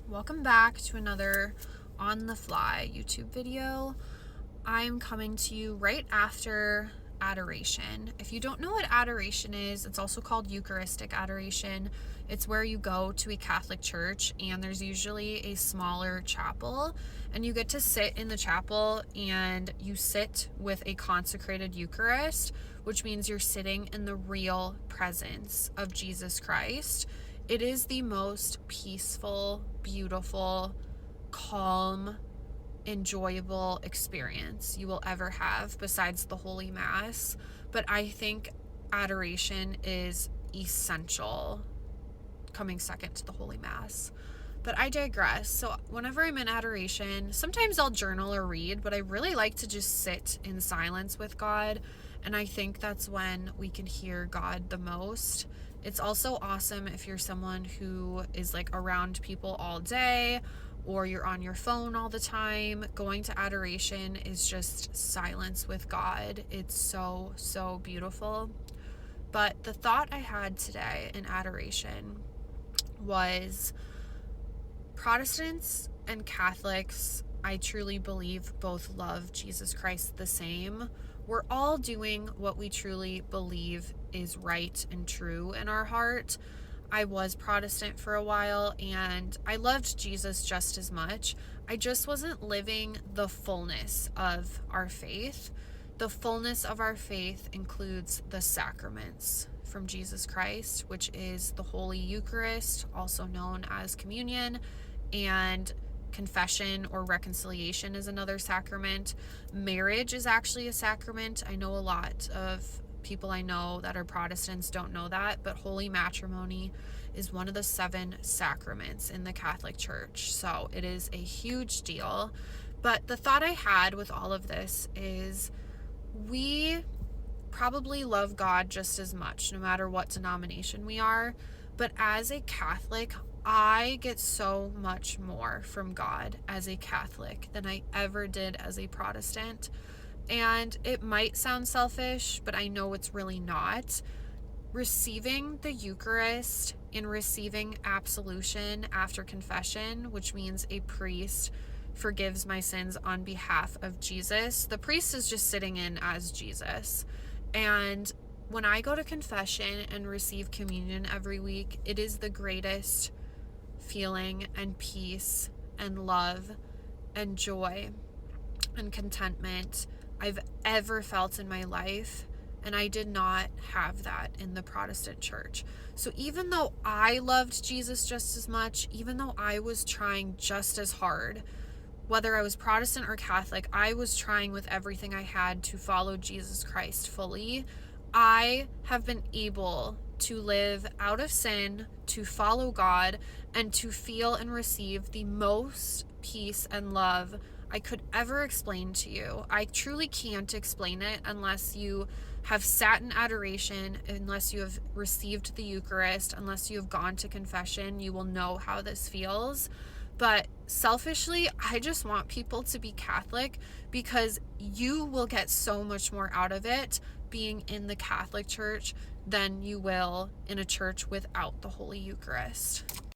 Welcome back to another on the fly YouTube video. I'm coming to you right after adoration. If you don't know what adoration is, it's also called Eucharistic adoration. It's where you go to a Catholic church and there's usually a smaller chapel, and you get to sit in the chapel and you sit with a consecrated Eucharist, which means you're sitting in the real presence of Jesus Christ. It is the most peaceful, beautiful, calm, enjoyable experience you will ever have besides the Holy Mass. But I think adoration is essential, coming second to the Holy Mass. But I digress. So whenever I'm in adoration, sometimes I'll journal or read, but I really like to just sit in silence with God. And I think that's when we can hear God the most. It's also awesome if you're someone who is like around people all day or you're on your phone all the time. Going to adoration is just silence with God. It's so, so beautiful. But the thought I had today in adoration was Protestants and Catholics, I truly believe, both love Jesus Christ the same. We're all doing what we truly believe is right and true in our heart. I was Protestant for a while and I loved Jesus just as much. I just wasn't living the fullness of our faith. The fullness of our faith includes the sacraments from Jesus Christ, which is the Holy Eucharist, also known as communion, and confession or reconciliation is another sacrament. Marriage is actually a sacrament. I know a lot of people I know that are Protestants don't know that, but holy matrimony is one of the 7 sacraments in the Catholic Church. So it is a huge deal. But the thought I had with all of this is we probably love God just as much, no matter what denomination we are. But as a Catholic, I get so much more from God as a Catholic than I ever did as a Protestant. And it might sound selfish, but I know it's really not. Receiving the Eucharist and receiving absolution after confession, which means a priest forgives my sins on behalf of Jesus. The priest is just sitting in as Jesus. And when I go to confession and receive communion every week, it is the greatest feeling and peace and love and joy and contentment I've ever felt in my life. And I did not have that in the Protestant church. So even though I loved Jesus just as much, even though I was trying just as hard, whether I was Protestant or Catholic, I was trying with everything I had to follow Jesus Christ fully. I have been able to live out of sin, to follow God, and to feel and receive the most peace and love I could ever explain to you. I truly can't explain it unless you have sat in adoration, unless you have received the Eucharist, unless you have gone to confession. You will know how this feels. But selfishly, I just want people to be Catholic because you will get so much more out of it being in the Catholic Church than you will in a church without the Holy Eucharist.